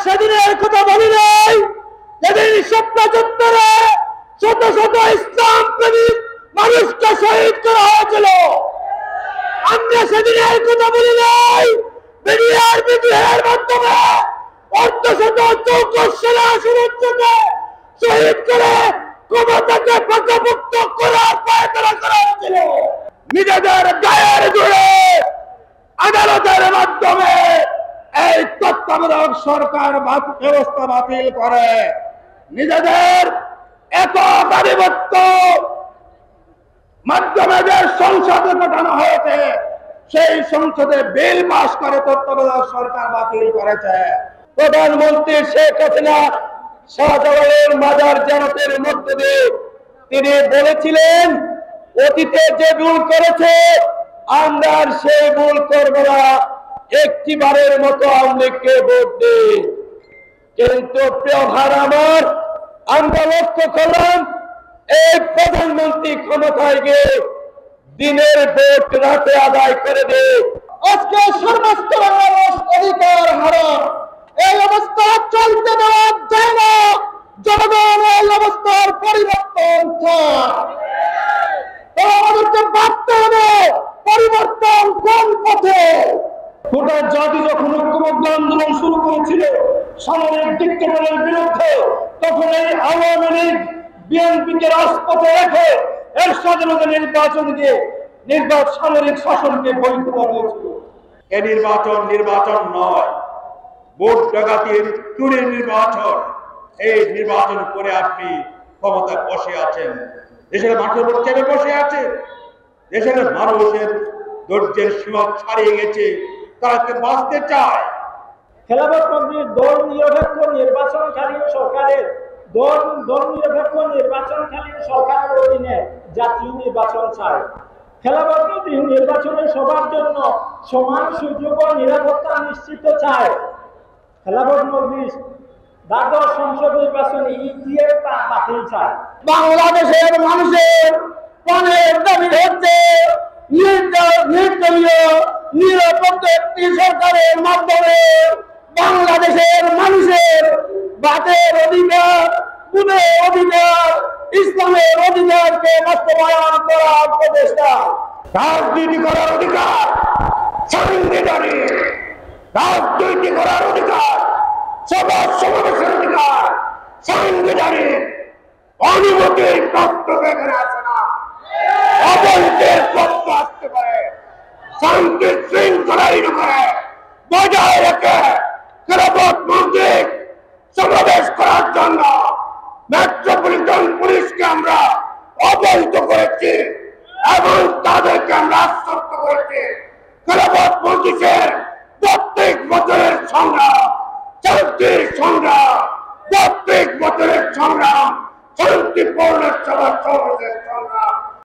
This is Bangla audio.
সেদিনের কথা বলি নাই যেদিন ৭৭-এ শত শত ইসলাম প্রেমিক মানুষকে শহীদ করা হয়েছিল। আমরা সেদিনের কথা বলি নাই মিডিয়ার বিদ্রোহের মাধ্যমে অর্ধশত চৌক সেনা সুরক্ষাকে শহীদ করে ক্ষমতাকে পাকাপোক্ত করার পায়তারা করা হয়েছিল। নিজেদের গায়ের জোরে আদালতের মাধ্যমে এই তত্ত্বাবধায়ক সরকার ব্যবস্থা বাতিল করে নিজেদের একক আধিপত্য মাধ্যমে যে সংসদে পাঠানো হয়েছে সেই সংসদে বিল পাস করে তত্ত্বাবধায়ক সরকার বাতিল করেছে। প্রধানমন্ত্রী শেখ হাসিনা শাহজালালের মাজার জিয়ারতের মধ্য দিয়ে তিনি বলেছিলেন অতীতে যে ভুল করেছে আমরা সেই ভুল করব না, একটি বারের মতো আওয়ামীকে ভোট দিই। কিন্তু প্রিয় ভাই আমার, আমরা লক্ষ্য করলাম এই প্রধানমন্ত্রী ক্ষমতায় গিয়ে দিনের ভোট রাতে আদায় করে দেয়। আজকে সর্বস্তরের মানুষ অধিকার হারান, এই অবস্থা চলতে দেওয়া যায় না। জনগণ এই অবস্থার পরিবর্তন চায়, আমাদেরকে ভাবতে হবে পরিবর্তন কোন পথে। গোটা জাতি যখন ঐক্যবদ্ধ আন্দোলন শুরু করেছিল সামরিক ডিক্টেটরের বিরুদ্ধে, তখন এই আওয়ামী লীগ বিএনপিকে রাজপথে রেখে এরশাদ নির্বাচন দিয়ে সামরিক শাসনকে বৈধ করা হয়েছিল। এই নির্বাচন নয়, ভোট ডাকাতির চুরির নির্বাচন। এই নির্বাচন করে আপনি ক্ষমতায় বসে আছেন, দেশের মানুষের উপর চেপে বসে আছে। দেশের মানুষের ধৈর্যের সীমা ছাড়িয়ে গেছে, তারা বাঁচতে চায়। খেলাফত মন্ত্রীর দল নিরপেক্ষ নির্বাচনকালীন সরকারের অধীনে জাতীয় নির্বাচন চায়। খেলাফত মন্ত্রী নির্বাচনে সবার জন্য সমান সুযোগ ও নিরাপত্তা নিশ্চিত চায়। খেলাফত মন্ত্রী দ্বাদশ সংসদ নির্বাচন ইজিএর বাতিল চায়। বাংলাদেশের মানুষের প্রাণের দাবি হচ্ছে নির্দলীয় নিরপেক্ষ একটি সরকারের মাধ্যমে বাংলাদেশের মানুষের বাতের অধিকার, গুণের অধিকার, ইসলামের অধিকারকে বাস্তবায়ন করার প্রচেষ্টা। রাজনীতি করার অধিকার সাংবিধানিক, রাজনীতি করার অধিকার, সভা সমাবেশের অধিকার সাংবিধানিক। অনুমতির প্রশ্ন এখানে আসে না, অবৈধের প্রশ্ন আসতে পারে। শান্তি শৃঙ্খলার করে বজায় রেখে খেলাফত মন্ত্রিক সমাবেশ করার জন্য মেট্রোপলিটন পুলিশকে আমরা অবহিত করেছি এবং তাদেরকে আমরা আশ্বস্ত করেছি খেলাফত মন্ত্রিকের প্রত্যেক বছরের সংগ্রাম, শান্তির সংগ্রাম, প্রত্যেক বছরের সংগ্রাম, শান্তিপূর্ণ সভা সমাবেশের সংগ্রাম